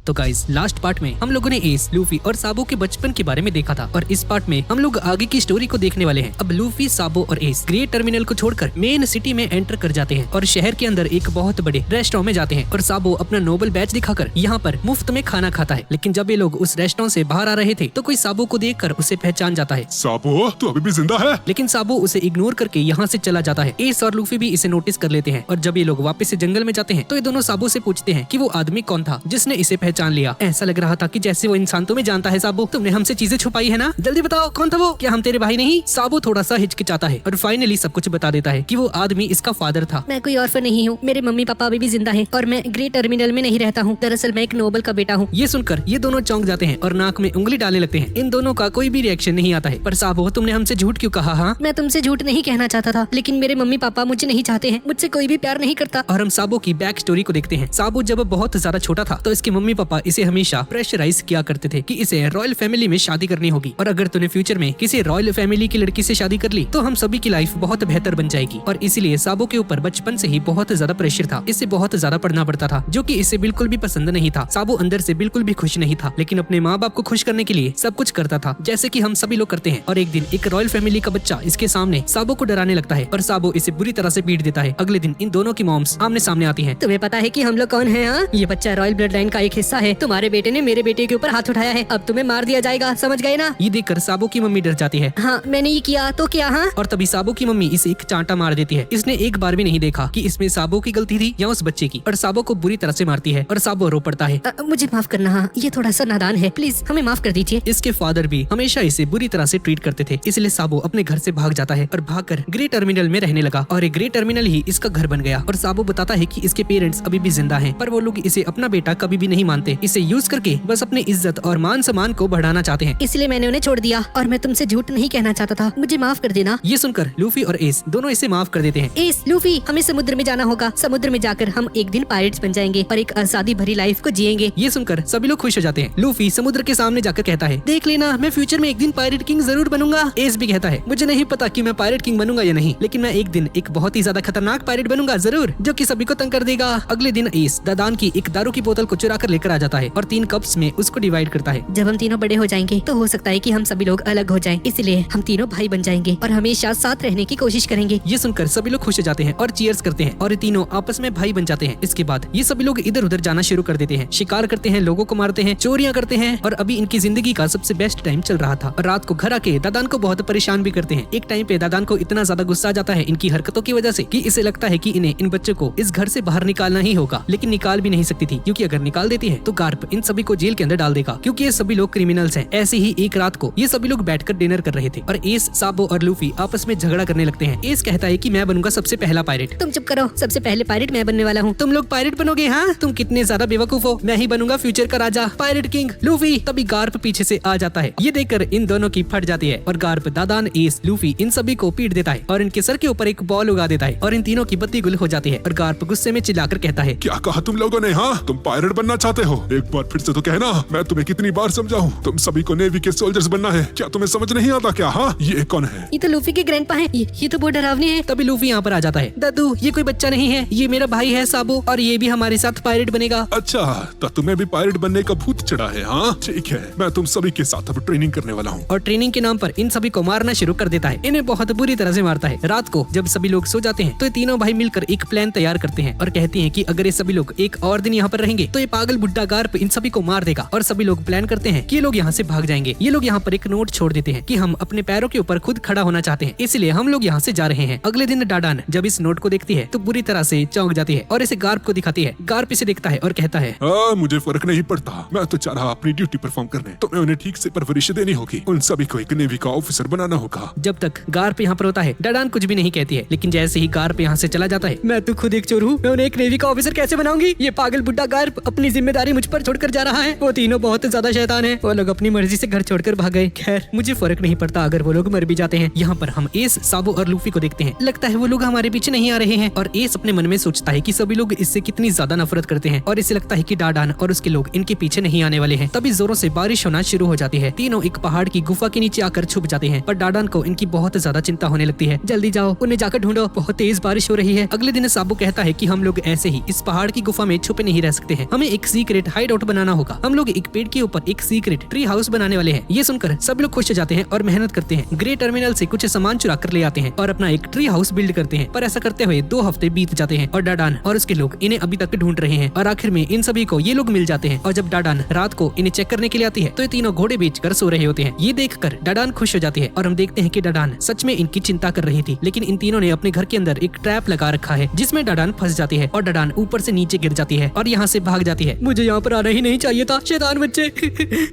तो guys last part में हम लोगों ने एस, लूफी और साबो के बचपन के बारे में देखा था और इस पार्ट में हम लोग आगे की स्टोरी को देखने वाले हैं। अब लूफी, साबो और एस ग्रेट टर्मिनल को छोड़कर मेन सिटी में एंटर कर जाते हैं और शहर के अंदर एक बहुत बड़े रेस्टोरेंट में जाते हैं और साबो अपना नोबल बैच दिखाकर यहाँ पर मुफ्त में खाना खाता है। लेकिन जब ये लोग उस रेस्टोरेंट से बाहर आ रहे थे तो कोई साबो को देखकर उसे पहचान जाता है। साबो, तू अभी भी जिंदा है? लेकिन साबो उसे इग्नोर करके यहाँ से चला जाता है। एस और लूफी भी इसे नोटिस कर लेते हैं और जब ये लोग वापस से जंगल में जाते हैं तो ये दोनों साबो से पूछते हैं कि वो आदमी कौन था जिसने इसे पहचान लिया। ऐसा लग रहा था कि जैसे वो इंसान तुम्हें जानता है। साबो, तुमने हमसे चीजें छुपाई है ना, जल्दी बताओ कौन था वो? क्या हम तेरे भाई नहीं? साबो थोड़ा सा हिचकिचाता है और फाइनली सब कुछ बता देता है कि वो आदमी इसका फादर था। मैं कोई ऑर्फन नहीं हूँ, मेरे मम्मी पापा अभी भी जिंदा हैं और मैं ग्रेट टर्मिनल में नहीं रहता हूँ। दरअसल मैं एक नोबल का बेटा हूँ। ये सुनकर ये दोनों चौंक जाते हैं और नाक में उंगली डालने लगते हैं। इन दोनों का कोई भी रिएक्शन नहीं आता है। पर साबो, तुमने हमसे झूठ क्यों कहा? हाँ, मैं तुमसे झूठ नहीं कहना चाहता था, लेकिन मेरे मम्मी पापा मुझे नहीं चाहते हैं, मुझसे कोई भी प्यार नहीं करता। और हम साबो की बैक स्टोरी को देखते हैं। साबो जब बहुत ज्यादा छोटा था तो इसके मम्मी पापा इसे हमेशा प्रेशराइज किया करते थे कि इसे रॉयल फैमिली में शादी करनी होगी और अगर तूने फ्यूचर में किसी रॉयल फैमिली की लड़की से शादी कर ली तो हम सभी की लाइफ बहुत बेहतर बन जाएगी। और इसीलिए साबो के ऊपर बचपन से ही बहुत ज्यादा प्रेशर था। इसे बहुत ज्यादा पढ़ना पड़ता था जो कि इसे बिल्कुल भी पसंद नहीं था। साबो अंदर से बिल्कुल भी खुश नहीं था, लेकिन अपने माँ बाप को खुश करने के लिए सब कुछ करता था जैसे कि हम सभी लोग करते हैं। और एक दिन एक रॉयल फैमिली का बच्चा इसके सामने साबो को डराने लगता है और साबो इसे बुरी तरह से पीट देता है। अगले दिन इन दोनों की मॉम्स आमने सामने आती हैं। तुम्हें पता है कि हम लोग कौन हैं? हाँ, ये बच्चा रॉयल ब्लड लाइन का एक हिस्सा है। तुम्हारे बेटे ने मेरे बेटे के ऊपर हाथ उठाया है, अब तुम्हें मार दिया जाएगा, समझ गए ना? ये देखकर साबो की मम्मी डर जाती है। हाँ, मैंने ये किया तो क्या? हाँ, और तभी साबो की मम्मी इसे एक चांटा मार देती है। इसने एक बार भी नहीं देखा कि इसमें साबो की गलती थी या उस बच्चे की, और साबो को बुरी तरह से मारती है और साबो रो पड़ता है। मुझे माफ करना। हाँ, ये थोड़ा सा नादान है, प्लीज हमें माफ कर दीजिए। इसके फादर भी हमेशा इसे बुरी तरह से ट्रीट करते थे, इसलिए साबो अपने घर से भाग जाता है और भागकर ग्रेट टर्मिनल में रहने लगा और एक ग्रेट टर्मिनल ही इसका घर बन गया। और साबो बताता है कि इसके पेरेंट्स अभी भी जिंदा हैं, पर वो लोग इसे अपना बेटा कभी भी नहीं मानते। इसे यूज करके बस अपनी इज्जत और मान सम्मान को बढ़ाना चाहते हैं, इसलिए मैंने उन्हें छोड़ दिया और मैं तुमसे झूठ नहीं कहना चाहता था, मुझे माफ कर देना। ये सुनकर लूफी और एस दोनों इसे माफ कर देते हैं। एस, लूफी, हमें समुद्र में जाना होगा। समुद्र में जाकर हम एक दिन पायरेट्स बन जाएंगे और एक आजादी भरी लाइफ को जिएंगे। ये सुनकर सभी लोग खुश हो जाते हैं। लूफी समुद्र के सामने जाकर कहता है, देख लेना, मैं फ्यूचर में एक दिन पायरेट किंग जरूर बनूंगा। एस भी कहता है, मुझे नहीं पता कि मैं पायरेट किंग बनूंगा या नहीं, लेकिन मैं एक दिन एक बहुत ही ज्यादा खतरनाक पायरेट बनूंगा जरूर, जो कि सभी को तंग कर देगा। अगले दिन एस दादान की एक दारू की बोतल को चुरा कर लेकर आ जाता है और 3 कप्स में उसको डिवाइड करता है। जब हम तीनों बड़े हो जाएंगे तो हो सकता है कि हम सभी लोग अलग हो जाएं, इसलिए हम तीनों भाई बन जाएंगे और हमेशा साथ रहने की कोशिश करेंगे। ये सुनकर सभी लोग खुश हो जाते हैं और चीयर्स करते हैं और ये तीनों आपस में भाई बन जाते हैं। इसके बाद ये सभी लोग इधर उधर जाना शुरू कर देते हैं, शिकार करते हैं, लोगों को मारते हैं, चोरियां करते हैं और अभी इनकी जिंदगी का सबसे बेस्ट टाइम चल रहा था। और रात को घर आके दादान को बहुत परेशान भी करते हैं। एक टाइम पे दादान को इतना ज्यादा गुस्सा आ जाता है इनकी हरकतों की वजह से कि इसे लगता है कि इन्हें इन बच्चों को इस घर से बाहर निकालना ही होगा, लेकिन निकाल भी नहीं सकती थी क्योंकि अगर निकाल देती है तो गार्प इन सभी को जेल के अंदर डाल देगा क्योंकि ये सभी लोग क्रिमिनल्स हैं। ऐसे ही एक रात को ये सभी लोग बैठकर डिनर कर रहे थे और एस, साबो और लूफी आपस में झगड़ा करने लगते हैं। एस कहता है कि मैं बनूंगा सबसे पहला पायरेट। तुम चुप करो, सबसे पहले पायरेट मैं बनने वाला हूँ। तुम लोग पायरेट बनोगे? हाँ, तुम कितने ज्यादा बेवकूफ हो, मैं ही बनूंगा फ्यूचर का राजा, पायरेट किंग लूफी। तभी गार्प पीछे से आ जाता है। ये देखकर इन दोनों की फट जाती है और गार्प दादान, एस, लूफी इन सभी को पीट देता है और इनके सर के ऊपर एक बॉल उगा देता है और इन तीनों की बत्ती गुल हो जाती है। और गार्प गुस्से में चिल्लाकर कहता है, क्या कहा तुम लोगों ने? हाँ, तुम पायरेट बनना चाहते हो? एक बार फिर से तो कहना, मैं तुम्हें कितनी बार समझाऊं, तुम सभी को नेवी के सोल्जर्स बनना है, क्या तुम्हें समझ नहीं आता क्या? हाँ, ये कौन है? ये तो लूफी के ग्रैंडपा हैं, ये तो बहुत डरावने हैं। तभी लूफी यहाँ पर आ जाता है। दादू, ये कोई बच्चा नहीं है, ये मेरा भाई है साबो और ये भी हमारे साथ पायरेट बनेगा। अच्छा, तो तुम्हें भी पायरेट बनने का भूत चढ़ा है? हाँ ठीक है, मैं तुम सभी के साथ अब ट्रेनिंग करने वाला हूँ। और ट्रेनिंग के नाम पर इन सभी को मारना शुरू कर देता है। इन्हें बहुत बुरी तरह से मारता है। रात को जब सभी लोग सो जाते हैं तो ये तीनों भाई मिलकर एक प्लान तैयार करते हैं और कहते हैं कि अगर ये सभी लोग एक और दिन यहाँ पर रहेंगे तो ये पागल बुड्ढा गार्प इन सभी को मार देगा। और सभी लोग प्लान करते हैं कि ये लोग यहाँ से भाग जाएंगे। ये लोग यहाँ पर एक नोट छोड़ देते हैं कि हम अपने पैरों के ऊपर खुद खड़ा होना चाहते हैं, इसलिए हम लोग यहाँ से जा रहे हैं। अगले दिन डाडान जब इस नोट को देखती है तो बुरी तरह से चौंक जाती है और इसे गार्प को दिखाती है। गार्प इसे देखता है और कहता है, मुझे फर्क नहीं पड़ता, मैं तो चाह रहा अपनी ड्यूटी परफॉर्म करने, तुम्हें उन्हें ठीक से परवरिश देनी होगी, उन सभी को एक नेवी का ऑफिसर बनाना होगा। जब तक गार्प यहाँ पर होता है डाडान कुछ भी नहीं कहती है, लेकिन जैसे ही गार्प यहाँ से चला जाता है, मैं तो खुद एक चोर हूँ, मैं उन्हें एक नेवी का ऑफिसर कैसे बनाऊंगी? ये पागल बुड्ढा गार्प अपनी जिम्मेदारी मुझ पर छोड़कर जा रहा है। वो तीनों बहुत ज्यादा शैतान है, वो लोग अपनी मर्जी से घर छोड़कर भाग गए। खैर मुझे फर्क नहीं पड़ता अगर वो लोग मर भी जाते हैं। यहाँ पर हम एस, साबो और लूफी को देखते हैं। लगता है वो लोग हमारे पीछे नहीं आ रहे हैं और एस अपने मन में सोचता है कि सभी लोग इससे कितनी ज्यादा नफरत करते हैं और इसे लगता है कि डाडान और उसके लोग इनके पीछे नहीं आने वाले हैं। तभी जोरों से बारिश होना शुरू हो जाती है। तीनों एक पहाड़ की गुफा के नीचे आकर छुप जाते हैं, पर डाडान को इनकी बहुत ज्यादा चिंता होने लगती है। जल्दी जाओ, उन्हें जाकर ढूंढो, बहुत तेज बारिश हो रही है। अगले दिन साबो कहता है कि हम लोग ऐसे ही इस पहाड़ की गुफा में छुपे नहीं रह सकते हैं, हमें एक सीक्रेट सीक्रेट हाइड आउट बनाना होगा। हम लोग एक पेड़ के ऊपर एक सीक्रेट ट्री हाउस बनाने वाले हैं। ये सुनकर सब लोग खुश हो जाते हैं और मेहनत करते हैं। ग्रे टर्मिनल से कुछ सामान चुरा कर ले आते हैं और अपना एक ट्री हाउस बिल्ड करते हैं। पर ऐसा करते हुए 2 हफ्ते बीत जाते हैं और डाडान और उसके लोग इन्हें अभी तक ढूंढ रहे हैं और आखिर में इन सभी को ये लोग मिल जाते हैं। और जब डाडान रात को इन्हें चेक करने के लिए आती है तो ये तीनों घोड़े बेचकर सो रहे होते हैं। ये देखकर डाडान खुश हो जाती है और हम देखते हैं कि डाडान सच में इनकी चिंता कर रही थी, लेकिन इन तीनों ने अपने घर के अंदर एक ट्रैप लगा रखा है जिसमें डाडान फंस जाती है और डाडान ऊपर से नीचे गिर जाती है और यहाँ से भाग जाती है। मुझे यहाँ पर आना ही नहीं चाहिए था, शैतान बच्चे।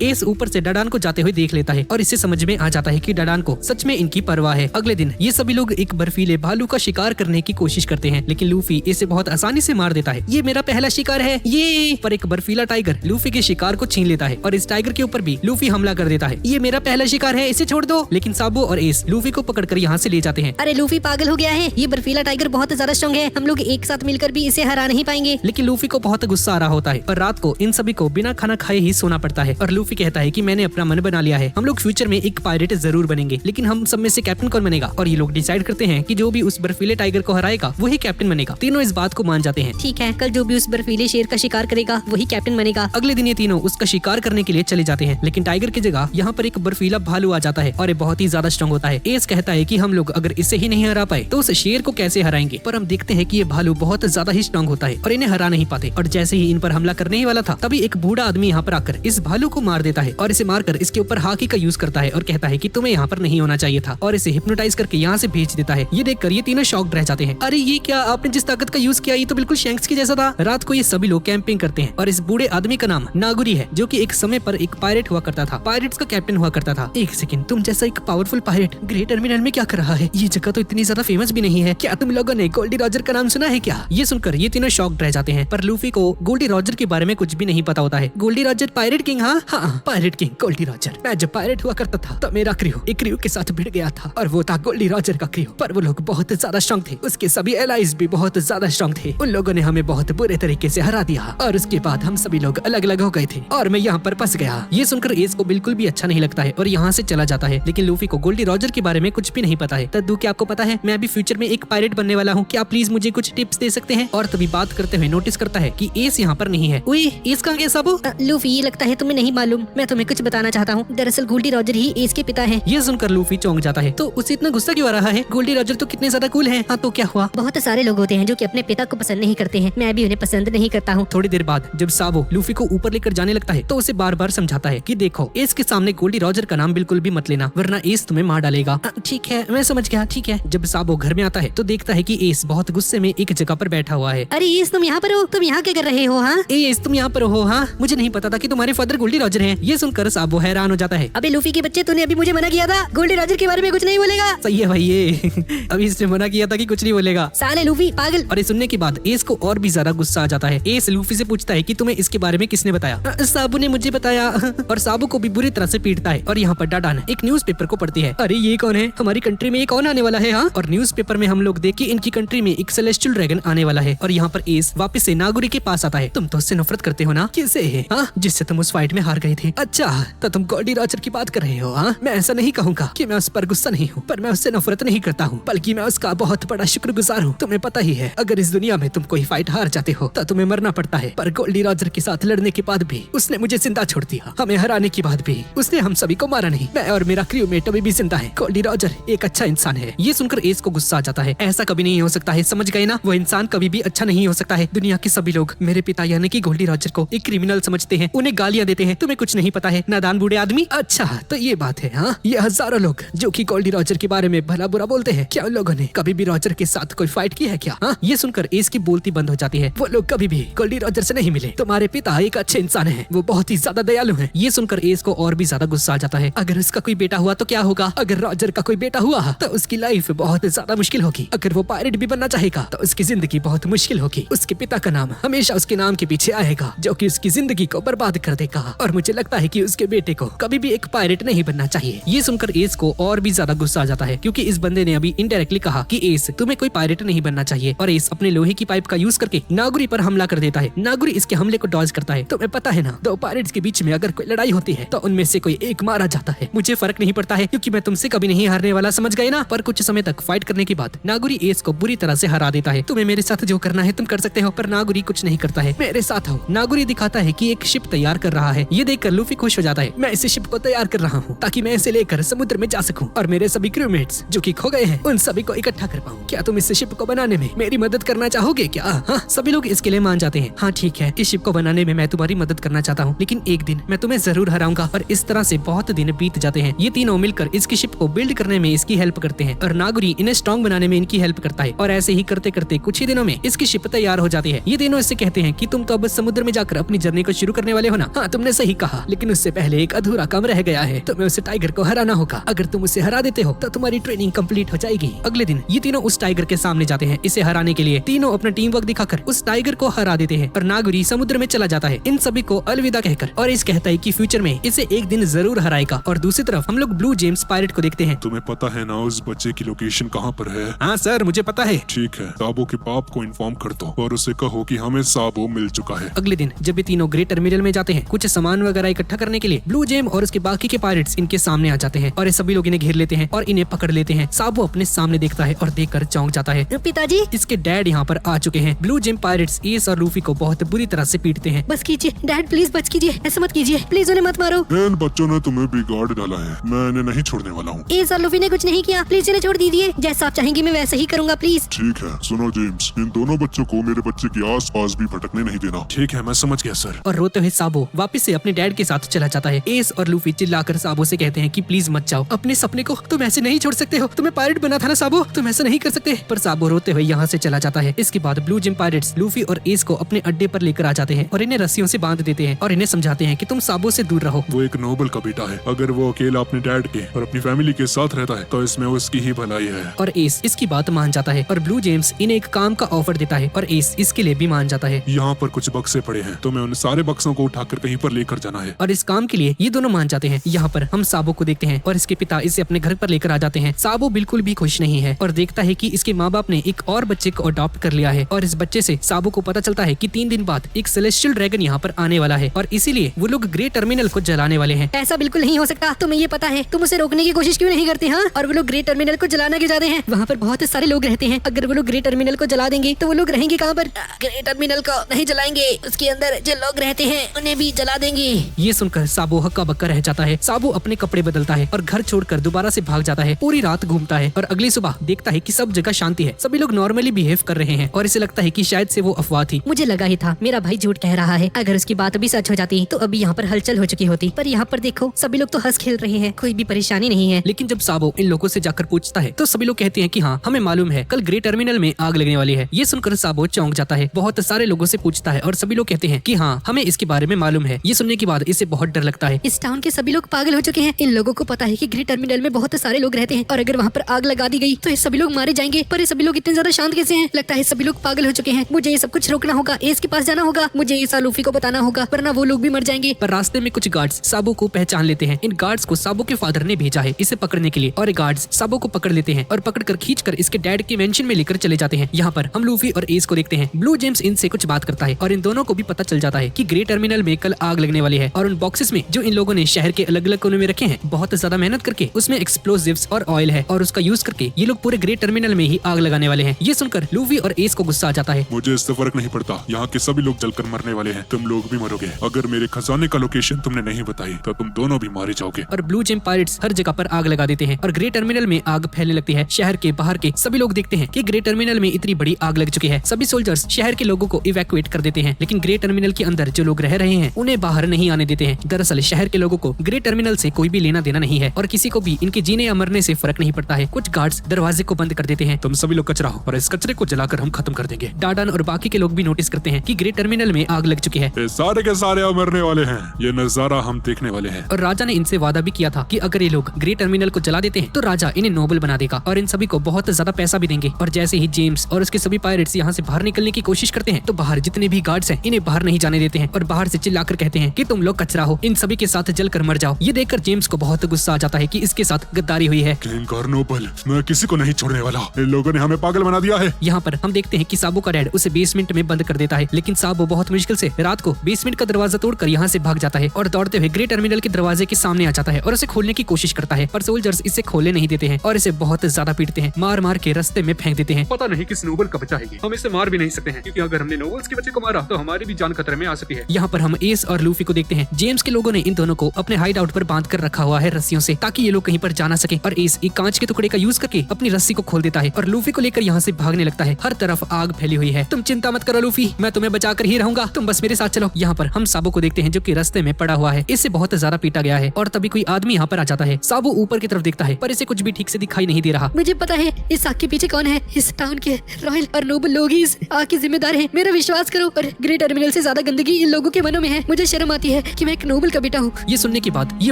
एस ऊपर से डाडान को जाते हुए देख लेता है और इससे समझ में आ जाता है कि डाडान को सच में इनकी परवाह है। अगले दिन ये सभी लोग एक बर्फीले भालू का शिकार करने की कोशिश करते हैं, लेकिन लूफी इसे बहुत आसानी से मार देता है। ये मेरा पहला शिकार है ये। पर एक बर्फीला टाइगर लूफी के शिकार को छीन लेता है और इस टाइगर के ऊपर भी लूफी हमला कर देता है। ये मेरा पहला शिकार है, इसे छोड़ दो। लेकिन साबो और एस लूफी को पकड़कर यहाँ से ले जाते हैं। अरे लूफी पागल हो गया है, ये बर्फीला टाइगर बहुत ज्यादा स्ट्रॉन्ग है, हम लोग एक साथ मिलकर भी इसे हरा नहीं पाएंगे। लेकिन लूफी को बहुत गुस्सा आ रहा होता है और रात को इन सभी को बिना खाना खाए ही सोना पड़ता है। और लूफी कहता है कि मैंने अपना मन बना लिया है, हम लोग फ्यूचर में एक पायरेट जरूर बनेंगे, लेकिन हम सब में से कैप्टन कौन बनेगा? और ये लोग डिसाइड करते हैं कि जो भी उस बर्फीले टाइगर को हराएगा वही कैप्टन बनेगा। तीनों इस बात को मान जाते हैं। ठीक है, कल जो भी उस बर्फीले शेर का शिकार करेगा वही कैप्टन बनेगा। अगले दिन ये तीनों उसका शिकार करने के लिए चले जाते हैं, लेकिन टाइगर की जगह यहाँ पर एक बर्फीला भालू आ जाता है और ये बहुत ही ज्यादा स्ट्रॉन्ग होता है। एस कहता है कि हम लोग अगर इसे ही नहीं हरा पाए तो उस शेर को कैसे हराएंगे? पर हम देखते हैं कि ये भालू बहुत ज्यादा ही स्ट्रॉन्ग होता है और इन्हें हरा नहीं पाते। और जैसे ही इन पर हमला करने ही वाला था तभी एक बूढ़ा आदमी यहाँ पर आकर इस भालू को मार देता है और इसे मारकर इसके ऊपर हाकी का यूज करता है और कहता है कि तुम्हें यहाँ पर नहीं होना चाहिए था, और इसे हिप्नोटाइज करके यहाँ से भेज देता है। ये देखकर ये तीनों शॉक्ड रह जाते हैं। अरे ये क्या, आपने जिस ताकत का यूज किया ये तो बिल्कुल शैंक्स की जैसा था। रात को ये सभी लोग कैंपिंग करते हैं और इस बूढ़े आदमी का नाम नागुरी है, जो कि एक समय पर एक पायरेट हुआ करता था, पायरेट्स का कैप्टन हुआ करता था। एक सेकंड, तुम जैसा एक पावरफुल पायरेट ग्रेट टर्मिनल में क्या कर रहा है? ये जगह तो इतनी ज्यादा फेमस भी नहीं है। क्या तुम लोगों ने गोल्डी रॉजर का नाम सुना है क्या? ये सुनकर ये तीनों शॉक्ड रह जाते हैं। पर लूफी को गोल्डी रॉजर के बारे में कुछ भी नहीं पता होता है। Gol D Roger pirate king? हाँ, पायरेट किंग गोल्डी रॉजर। मैं जब पायरेट हुआ करता था तो मेरा क्रू एक क्रू के साथ भिड़ गया था और वो था गोल्डी रॉजर का क्रू। पर वो लोग बहुत ज्यादा स्ट्रॉन्ग थे, उसके सभी एलाइज भी बहुत ज्यादा स्ट्रॉन्ग थे। उन लोगों ने हमें बहुत बुरे तरीके से हरा दिया और उसके बाद हम सभी लोग अलग अलग हो गए थे और मैं यहाँ पर फंस गया। ये सुनकर एस को बिल्कुल भी अच्छा नहीं लगता है और यहाँ से चला जाता है। लेकिन लूफी को गोल्डी रॉजर के बारे में कुछ भी नहीं पता है। तद्दू, क्या आपको पता है मैं अभी फ्यूचर में एक पायरेट बनने वाला हूँ, क्या प्लीज मुझे कुछ टिप्स दे सकते हैं? और तभी बात करते हुए नोटिस करता है कि एस यहाँ पर नहीं है। ओए, एस कहाँ गया साबू? लूफी, ये लगता है तुम्हें नहीं मालूम, मैं तुम्हें कुछ बताना चाहता हूँ। दरअसल गोल्डी रॉजर ही एस के पिता है। ये सुनकर लूफी चौंक जाता है। तो उसे इतना गुस्सा क्यों आ रहा है? गोल्डी रॉजर तो कितने ज्यादा कूल हैं। हाँ, तो क्या हुआ? बहुत सारे लोग होते हैं जो कि अपने पिता को पसंद नहीं करते हैं, मैं भी उन्हें पसंद नहीं करता हूँ। थोड़ी देर बाद जब साबो लूफी को ऊपर लेकर जाने लगता है तो उसे बार बार समझाता है कि देखो, एस के सामने गोल्डी रॉजर का नाम बिल्कुल भी मत लेना, वरना एस तुम्हें मार डालेगा। ठीक है, मैं समझ गया, ठीक है। जब साबो घर में आता है तो देखता है कि एस बहुत गुस्से में एक जगह पर बैठा हुआ है। अरे एस, तुम यहाँ पर हो? तुम यहाँ क्या कर रहे हो? हाँ एस, तुम यहाँ पर हो? हाँ, मुझे नहीं पता था कि तुम्हारे फादर गोल्डी रॉजर हैं। ये सुनकर साबो हैरान हो जाता है। अबे लूफी के बच्चे, तूने अभी मुझे मना किया था गोल्डी रॉजर के बारे में कुछ नहीं बोलेगा। सही है भाई, ये अभी इसने मना किया था कि कुछ नहीं बोलेगा। साले लूफी पागल। और ये सुनने के बाद एस को और भी ज्यादा गुस्सा आ जाता है। एस लूफी से पूछता है कि तुम्हें इसके बारे में किसने बताया? साबू ने मुझे बताया। और साबू को भी बुरी तरह से पीटता है। और यहाँ पर डाडान एक न्यूज़पेपर को पढ़ती है। अरे ये कौन है? हमारी कंट्री में ये कौन आने वाला है? हाँ, और न्यूज़पेपर में हम लोग देख कि इनकी कंट्री में एक सेलेस्टियल ड्रैगन आने वाला है। और यहाँ पर एस वापस से नागुरी के पास आता है। तुम तो उससे नफरत करते हो ना? किससे? हाँ, जिससे तुम उस फाइट में हार गए थे। अच्छा, तो तुम गोल्डी रॉजर की बात कर रहे हो? हाँ, मैं ऐसा नहीं कहूँगा कि मैं उस पर गुस्सा नहीं हूँ, पर मैं उससे नफरत नहीं करता हूँ, बल्कि मैं उसका बहुत बड़ा शुक्रगुजार हूँ। तुम्हें पता ही है, अगर इस दुनिया में तुम कोई फाइट हार जाते हो तो तुम्हें मरना पड़ता है। पर गोल्डी रॉजर के साथ लड़ने के बाद भी उसने मुझे जिंदा छोड़ दिया। हमें हराने के बाद भी उसने हम सभी को मारा नहीं। मैं और मेरा क्रू मेट अभी भी जिंदा है। गोल्डी रॉजर एक अच्छा इंसान है। ये सुनकर एस को गुस्सा आ जाता है। ऐसा कभी नहीं हो सकता है, समझ गए ना? वो इंसान कभी भी अच्छा नहीं हो सकता है। दुनिया के सभी लोग मेरे पिता यानी कि गोल्डी रॉजर को एक क्रिमिनल समझते हैं, उन्हें गालियां देते हैं। तुम्हें कुछ नहीं पता है, नादान बूढ़े आदमी। अच्छा, तो ये बात है। हाँ, ये हजारों लोग जो कि गोल्डी रॉजर के बारे में भला बुरा बोलते हैं, क्या उन लोगों ने कभी भी रॉजर के साथ कोई फाइट की है क्या? हाँ, ये सुनकर एस की बोलती बंद हो जाती है। वो लोग कभी भी गोल्डी रॉजर से नहीं मिले। तुम्हारे पिता एक अच्छे इंसान है, वो बहुत ही ज्यादा दयालु है। ये सुनकर एस को और भी ज्यादा गुस्सा आ जाता है। अगर उसका कोई बेटा हुआ तो क्या होगा? अगर रॉजर का कोई बेटा हुआ तो उसकी लाइफ बहुत ज्यादा मुश्किल होगी। अगर वो पायरेट भी बनना चाहेगा तो उसकी जिंदगी बहुत मुश्किल होगी। उसके पिता का नाम हमेशा उसके नाम के पीछे आएगा, जो कि उसकी जिंदगी को बर्बाद कर देगा। और मुझे लगता है कि उसके बेटे को कभी भी एक पायरेट नहीं बनना चाहिए। ये सुनकर एस को और भी ज्यादा गुस्सा आ जाता है, क्योंकि इस बंदे ने अभी इनडायरेक्टली कहा कि एस, तुम्हें कोई पायरेट नहीं बनना चाहिए। और एस अपने लोहे की पाइप का यूज करके नागुरी पर हमला कर देता है। नागुरी इसके हमले को डॉज करता है। तुम्हें पता है ना, दो पायरेट्स के बीच में अगर कोई लड़ाई होती है तो उनमें से कोई एक मारा जाता है। मुझे फर्क नहीं पड़ता है, क्योंकि मैं तुमसे कभी नहीं हारने वाला, समझ गए ना? पर कुछ समय तक फाइट करने के बाद नागुरी एस को बुरी तरह से हरा देता है। तुम्हें मेरे साथ जो करना है तुम कर सकते हो, पर नागुरी कुछ नहीं करता है। मेरे साथ आओ, नागुरी दिखाता है कि एक शिप तैयार कर रहा है। ये देखकर लूफी खुश हो जाता है। मैं इस शिप को तैयार कर रहा हूँ ताकि मैं इसे लेकर समुद्र में जा सकूं और मेरे सभी क्रूमेट्स जो कि खो गए हैं उन सभी को इकट्ठा कर पाऊं। क्या तुम इस शिप को बनाने में मेरी मदद करना चाहोगे क्या? हाँ, सभी लोग इसके लिए मान जाते हैं। हाँ ठीक है, इस शिप को बनाने में मैं तुम्हारी मदद करना चाहता हूँ, लेकिन एक दिन मैं तुम्हें जरूर हराऊंगा। और इस तरह से बहुत दिन बीत जाते हैं। ये तीनों मिलकर इसकी शिप को बिल्ड करने में इसकी हेल्प करते हैं और नागुरी इन्हें स्ट्रॉन्ग बनाने में इनकी हेल्प करता है। और ऐसे ही करते करते कुछ ही दिनों में इसकी शिप तैयार हो जाती है। ये तीनों इससे कहते हैं कि तुम तो अब समुद्र में जाकर अपनी जर्नी को शुरू करने वाले हो ना? हाँ, तुमने सही कहा, लेकिन उससे पहले एक अधूरा काम रह गया है। तुम्हें उस टाइगर को हराना होगा। अगर तुम उसे हरा देते हो तो तुम्हारी ट्रेनिंग कंप्लीट हो जाएगी। अगले दिन ये तीनों उस टाइगर के सामने जाते हैं। इसे हराने के लिए तीनों अपना टीम वर्क दिखाकर उस टाइगर को हरा देते हैं और नागुरी समुद्र में चला जाता है इन सभी को अलविदा कहकर। और इस कहता है कि फ्यूचर में इसे एक दिन जरूर हराएगा। और दूसरी तरफ हम लोग ब्लू जेम्स पायरेट को देखते हैं। तुम्हें पता है ना उस बच्चे की लोकेशन कहाँ पर है? हाँ सर, मुझे पता है। ठीक है, साबो के बाप को इन्फॉर्म कर दो और उसे कहो कि हमें साबो मिल चुका है। अगले दिन जब ये तीनों ग्रेट टर्मिनल में जाते हैं कुछ सामान वगैरह इकट्ठा करने के लिए, ब्लू जेम और उसके बाकी के पायरेट्स इनके सामने आ जाते हैं और ये सभी लोग इन्हें घेर लेते हैं और इन्हें पकड़ लेते हैं। साबो अपने सामने देखता है और देखकर चौंक जाता है। पिताजी, इसके डैड यहाँ पर आ चुके हैं। ब्लू जेम पायरेट्स एस और लूफी को बहुत बुरी तरह से पीटते हैं। बस कीजिए डैड, प्लीज बच कीजिए, ऐसा मत कीजिए, प्लीज उन्हें मत मारो। इन बच्चों ने तुम्हें बिगाड़ डाला है, मैं इन्हें नहीं छोड़ने वाला हूँ। एस और लूफी ने कुछ नहीं किया, प्लीज इन्हें छोड़ दीजिए। जैसा आप चाहेंगे मैं वैसे ही करूंगा, प्लीज। ठीक है, सुनो जेम्स, इन दोनों बच्चों को मेरे बच्चे के आस-पास भी भटकने नहीं देना। ठीक है, मैं समझ गया सर। और रोते हुए साबो वापस से अपने डैड के साथ चला जाता है। एस और लूफी चिल्लाकर साबो से कहते हैं कि प्लीज मत जाओ, अपने सपने को तुम ऐसे नहीं छोड़ सकते हो। तुम्हें पायरेट बना था ना साबो, तुम ऐसा नहीं कर सकते। पर साबो रोते हुए यहाँ से चला जाता है। इसके बाद ब्लू जिम पायरेट्स लूफी और एस को अपने अड्डे पर लेकर आ जाते हैं और इन्हें रस्सियों से बांध देते हैं और इन्हें समझाते हैं कि तुम साबो से दूर रहो। वो एक नोबल का बेटा है, अगर वो अकेला अपने डैड के और अपनी फैमिली के साथ रहता है तो इसमें उसकी ही भलाई है। और एस इसकी बात मान जाता है और ब्लू जेम्स इन्हें एक काम का ऑफर देता है और एस इसके लिए भी मान जाता है। यहाँ पर कुछ बक्से पड़े हैं, तो मैं उन सारे बक्सों को उठाकर कहीं पर लेकर जाना है। और इस काम के लिए ये दोनों मान जाते हैं। यहाँ पर हम साबो को देखते हैं और इसके पिता इसे अपने घर पर लेकर आ जाते हैं। साबो बिल्कुल भी खुश नहीं है और देखता है कि इसके माँ बाप ने एक और बच्चे को अडॉप्ट कर लिया है। और इस बच्चे से साबो को पता चलता है कि 3 दिन बाद एक सेलेस्टियल ड्रैगन यहाँ पर आने वाला है और इसीलिए वो लोग ग्रेट टर्मिनल को जलाने वाले हैं। ऐसा बिल्कुल नहीं हो सकता, तुम्हें ये पता है। तुम उसे रोकने की कोशिश क्यों नहीं करते? हाँ, और वो लोग ग्रेट टर्मिनल को जलाना क्यों चाहते हैं? वहाँ पर बहुत सारे लोग रहते हैं। अगर वो लोग ग्रेट टर्मिनल को जला देंगे तो वो लोग रहेंगे कहाँ पर? ग्रेट टर्मिनल को नहीं जलाएंगे, उसके अंदर जो लोग रहते हैं उन्हें भी जला देंगे। ये सुनकर साबो हक्का बक्का रह जाता है। साबो अपने कपड़े बदलता है और घर छोड़कर दोबारा से भाग जाता है। पूरी रात घूमता है और अगली सुबह देखता है कि सब जगह शांति है, सभी लोग नॉर्मली बिहेव कर रहे हैं और इसे लगता है कि शायद से वो अफवाह थी। मुझे लगा ही था मेरा भाई झूठ कह रहा है। अगर उसकी बात अभी सच हो जाती तो अभी यहाँ पर हलचल हो चुकी होती। पर यहाँ पर देखो, सभी लोग तो हंस खेल रहे हैं, कोई भी परेशानी नहीं है। लेकिन जब साबो इन लोगों से जाकर पूछता है तो सभी लोग कहते हैं कि हाँ, हमें मालूम है कल ग्रेट टर्मिनल में आग लगने वाली है। ये सुनकर साबो चौंक जाता है। बहुत सारे लोगों से पूछता है और सभी लोग कहते हैं कि हाँ, हमें इसके बारे में मालूम है। ये सुनने के बाद इसे बहुत डर लगता है। इस टाउन के सभी लोग पागल हो चुके हैं। इन लोगों को पता है कि ग्रेट टर्मिनल में बहुत सारे लोग रहते हैं और अगर वहाँ पर आग लगा दी गई तो ये सभी लोग मारे जाएंगे। पर ये सभी लोग इतने ज्यादा शांत कैसे हैं? लगता है सभी लोग पागल हो चुके हैं। मुझे ये सब कुछ रोकना होगा, एस के पास जाना होगा, मुझे ये लूफी को बताना होगा, वरना वो लोग भी मर जाएंगे। पर रास्ते में कुछ गार्ड्स साबो को पहचान लेते हैं। इन गार्ड्स को साबो के फादर ने भेजा है इसे पकड़ने के लिए और ये गार्ड्स साबो को पकड़ लेते हैं और पकड़कर खींचकर इसके डैड के मेंशन में लेकर चले जाते हैं। यहाँ पर हम लूफी और एस को देखते हैं। ब्लू जेम्स इनसे कुछ बात करता है और इन दोनों को भी पता चल जाता है कि ग्रेट टर्मिनल में कल आग लगने वाली है और उन बॉक्सेस में जो इन लोगों ने शहर के अलग अलग कोने में रखे हैं, बहुत ज्यादा मेहनत करके उसमें एक्सप्लोजिव्स और ऑयल है और उसका यूज करके ये लोग पूरे ग्रेट टर्मिनल में ही आग लगाने वाले हैं। ये सुनकर लूफी और एस को गुस्सा आ जाता है। मुझे इससे फर्क नहीं पड़ता, यहाँ के सभी लोग जलकर मरने वाले हैं, तुम लोग भी मरोगे। अगर मेरे खजाने का लोकेशन तुमने नहीं बताई तो तुम दोनों भी मारे जाओगे। और ब्लू जेम पायरेट्स हर जगह पर आग लगा देते हैं और ग्रेट टर्मिनल में आग फैलने लगती है। शहर के बाहर के सभी लोग देखते हैं कि ग्रेट टर्मिनल में इतनी बड़ी आग लग चुकी है। सभी सोल्जर्स शहर के लोगों को इवैक्यूएट कर देते हैं, लेकिन ग्रेट टर्मिनल के अंदर जो लोग रह रहे हैं उन्हें बाहर नहीं आने देते हैं। दरअसल शहर के लोगों को ग्रेट टर्मिनल से कोई भी लेना देना नहीं है और किसी को भी इनके जीने या मरने से फर्क नहीं पड़ता है। कुछ गार्ड्स दरवाजे को बंद कर देते हैं। तुम सभी लोग कचरा हो और इस कचरे को जलाकर हम खत्म कर देंगे। डाडान और बाकी के लोग भी नोटिस करते हैं कि ग्रेट टर्मिनल में आग लग चुकी है। ये सारे के सारे अब मरने वाले हैं, ये नजारा हम देखने वाले हैं। और राजा ने इनसे वादा भी किया था कि अगर ये लोग ग्रेट टर्मिनल को जला देते हैं तो राजा इन्हें नोबल बना देगा और इन सभी को बहुत ज्यादा पैसा भी देंगे। और जैसे ही जेम्स और उसके सभी पायरेट्स यहाँ से बाहर निकलने की कोशिश करते हैं तो बाहर जितने भी गार्ड्स हैं इन्हें बाहर नहीं जाने देते हैं और बाहर से चिल्लाकर कहते हैं कि तुम लोग कचरा हो, इन सभी के साथ जलकर मर जाओ। ये देखकर जेम्स को बहुत गुस्सा आ जाता है कि इसके साथ गद्दारी हुई है। किंग नोबल, मैं किसी को नहीं छोड़ने वाला, इन लोगों ने हमें पागल बना दिया है। यहाँ पर हम देखते हैं कि साबो का डैड उसे बेसमेंट में बंद कर देता है, लेकिन साबो बहुत मुश्किल से रात को बेसमेंट का दरवाजा तोड़कर यहाँ से भाग जाता है और दौड़ते हुए ग्रेट टर्मिनल के दरवाजे के सामने आ जाता है और उसे खोलने की कोशिश करता है। पर सोल्जर्स इसे खोलने नहीं देते हैं और इसे बहुत ज्यादा पीटते हैं, मार मार के रास्ते में फेंक देते हैं। पता नहीं किस नोबल का बच्चा है ये, हम इसे मार भी नहीं सकते हैं क्योंकि अगर हमने नोबल्स के बच्चे को मारा तो हमारा हमारी भी जान खतरे में आ सकती है। यहाँ पर हम एस और लूफी को देखते हैं। जेम्स के लोगों ने इन दोनों को अपने हाइड आउट पर बांध कर रखा हुआ है रस्सियों से, ताकि ये लोग कहीं पर जा ना सके। और एस एक कांच के टुकड़े का यूज करके अपनी रस्सी को खोल देता है और लूफी को लेकर यहाँ से भागने लगता है। हर तरफ आग फैली हुई है। तुम चिंता मत करो लूफी, मैं तुम्हें बचा कर ही रहूंगा, तुम बस मेरे साथ चलो। यहाँ पर हम साबो को देखते हैं जो कि रास्ते में पड़ा हुआ है। इससे बहुत ज्यादा पीटा गया है और तभी कोई आदमी यहाँ पर आ जाता है। साबो ऊपर की तरफ देखता है पर इसे कुछ भी ठीक से दिखाई नहीं दे रहा। मुझे पता है इस आग के पीछे कौन है। इस टाउन के रॉयल और नोबल लोग ही इस आग के जिम्मेदार हैं। मेरा विश्वास करो। और ग्रेट टर्मिनल से ज्यादा गंदगी इन लोगों के मनों में है। मुझे शर्म आती है कि मैं एक नोबल का बेटा हूँ। ये सुनने के बाद ये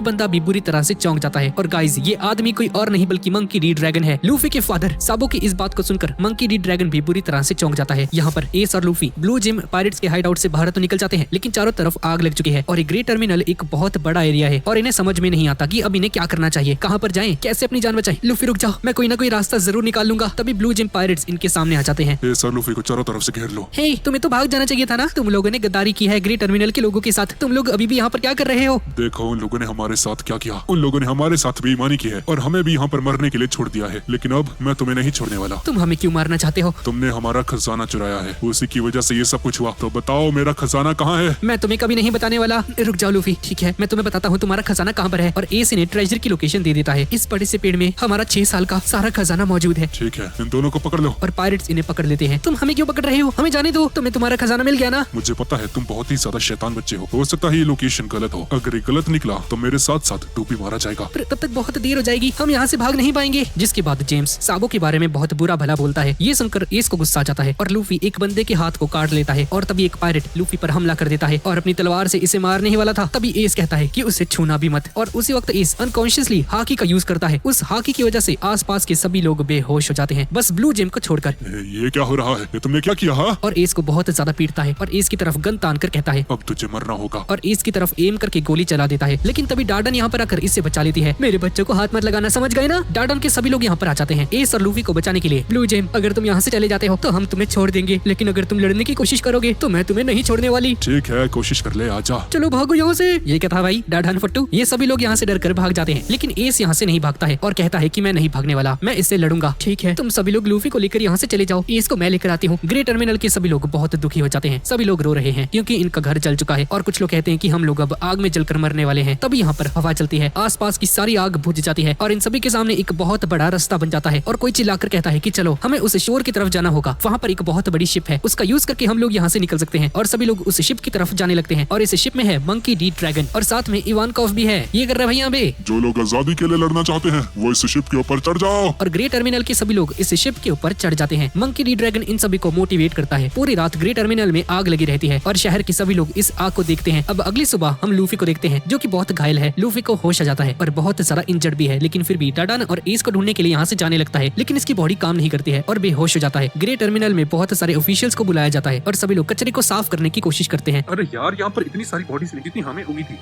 बंदा भी बुरी तरह से चौंक जाता है। और गाइस, ये आदमी कोई और नहीं बल्कि मंकी डी ड्रैगन है, लूफी के फादर। साबो की इस बात को सुनकर मंकी डी ड्रैगन भी बुरी तरह से चौंक जाता है। यहाँ पर एस और लूफी ब्लू जिम पायरेट्स के हाइड आउट से बाहर तो निकल जाते हैं, लेकिन चारों तरफ आग लग चुकी है और ये ग्रेट टर्मिनल एक बहुत बड़ा एरिया है और इन्हें समझ में नहीं आता कि अब इन्हें क्या करना चाहिए, कहाँ पर जाएं, कैसे अपनी जान बचाएं। लूफी रुक जाओ, मैं कोई ना कोई रास्ता जरूर निकाल लूंगा। तभी ब्लू जिम पायरेट्स इनके सामने आ जाते हैं। एस और लूफी को चारों तरफ से घेर लो। हे, तुम्हें तो भाग जाना चाहिए था ना। तुम लोगों ने गद्दारी की है ग्रेट टर्मिनल के लोगों के साथ। तुम लोग अभी भी यहाँ पर क्या कर रहे हो? देखो उन लोगों ने हमारे साथ क्या किया। उन लोगों ने हमारे साथ बेईमानी की है और हमें भी यहाँ पर मरने के लिए छोड़ दिया है, लेकिन अब मैं तुम्हें नहीं छोड़ने वाला। तुम हमें क्यों मारना चाहते हो? तुमने हमारा खजाना चुराया है, उसी की वजह से ये सब कुछ हुआ। तो बताओ मेरा खजाना कहाँ है? मैं तुम्हें कभी नहीं बताने वाला। रुक जाओ लूफी, ठीक है मैं तुम्हें बताता हूँ तुम्हारा खजाना कहाँ पर है। और एस इन्हें ट्रेजर की लोकेशन दे देता है। इस बड़े से पेड़ में हमारा 6 साल का सारा खजाना मौजूद है। ठीक है, इन दोनों को पकड़ लो। और पायरेट्स इन्हें पकड़ लेते हैं। तुम हमें क्यों पकड़ रहे हो? हमें जाने दो, तुम्हें तुम्हारा खजाना मिल गया ना। मुझे पता है तुम बहुत ही ज्यादा शैतान बच्चे हो सकता है ये लोकेशन गलत हो। अगर ये गलत निकला तो मेरे साथ साथ तू भी मारा जाएगा। पर तब तक बहुत देर हो जाएगी, हम यहाँ से भाग नहीं पाएंगे। जिसके बाद जेम्स साबो के बारे में बहुत बुरा भला बोलता है। ये सुनकर एस को गुस्सा आ जाता है और लूफी एक बंदे के हाथ को काट लेता है। और तभी एक पायरेट लूफी पर हमला कर देता है और अपनी तलवार से इसे मारने ही वाला था। तभी एस कहता है कि उसे छूना भी मत। और उसी वक्त एस अनकॉन्शियसली हाकी का यूज करता है। उस हाकी की वजह से आसपास के सभी लोग बेहोश हो जाते हैं, बस ब्लू जिम को छोड़कर। ये क्या हो रहा है? ये तुमने क्या किया? हाँ? और एस को बहुत ज्यादा पीटता है और एस की तरफ गन तान कर कहता है अब तुझे मरना होगा। और एस की तरफ एम करके गोली चला देता है। लेकिन तभी डार्डन यहाँ पर आकर इससे बचा लेती है। मेरे बच्चों को हाथ मत लगाना, समझ गए ना? डार्डन के सभी लोग यहाँ पर आ जाते हैं एस और लूफी को बचाने के लिए। ब्लू जिम, अगर तुम यहाँ से चले जाते हो तो हम तुम्हें छोड़ देंगे, लेकिन अगर तुम लड़ने की कोशिश करोगे तो मैं तुम्हें नहीं छोड़ने वाली। ठीक है, कोशिश कर ले, आजा। चलो भागो यहाँ से। ये क्या था भाई, डार्डन फट्टू? ये सभी लोग यहाँ से डर कर भाग जाते हैं, लेकिन एस यहाँ से नहीं भागता है और कहता है कि मैं नहीं भागने वाला, मैं इससे लड़ूंगा। ठीक है, तुम सभी लोग लूफी को लेकर यहाँ से चले जाओ, एस को मैं लेकर आती हूँ। ग्रेट टर्मिनल के सभी लोग बहुत दुखी हो जाते हैं। सभी लोग रो रहे हैं क्योंकि इनका घर जल चुका है और कुछ लोग कहते हैं कि हम लोग अब आग में जलकर मरने वाले हैं। तभी यहाँ पर हवा चलती है, आसपास की सारी आग बुझ जाती है और इन सभी के सामने एक बहुत बड़ा रास्ता बन जाता है। और कोई चिल्लाकर कहता है कि चलो हमें उस शोर की तरफ जाना होगा, वहाँ पर एक बहुत बड़ी शिप है, उसका यूज करके हम लोग यहाँ से निकल सकते हैं। और सभी लोग उस शिप की तरफ जाने लगते हैं और इस शिप में है मंकी डी ड्रैगन और साथ में इवानकॉफ भी है। ये कर रहे भैया बे। जो लोग आजादी के लिए लड़ना चाहते हैं वो इस शिप के ऊपर चढ़ जाओ। और ग्रेट टर्मिनल के सभी लोग इस शिप के ऊपर चढ़ जाते हैं। मंकी डी ड्रैगन इन सभी को मोटिवेट करता है। पूरी रात ग्रेट टर्मिनल में आग लगी रहती है और शहर के सभी लोग इस आग को देखते हैं। अब अगली सुबह हम लूफी को देखते हैं जो कि बहुत घायल है। लूफी को होश आ जाता है और बहुत सारा इंजर्ड भी है, लेकिन फिर भी डार्डन और एस को ढूंढने के लिए यहाँ से जाने लगता है, लेकिन इसकी बॉडी काम नहीं करती है और बेहोश हो जाता है। ग्रेट टर्मिनल में बहुत सारे ऑफिशियल्स को बुलाया जाता है और सभी लोग कचरे को साफ करने की कोशिश करते हैं। अरे यार, यहाँ पर इतनी सारी बॉडीज नहीं जितनी हमें उम्मीद थी।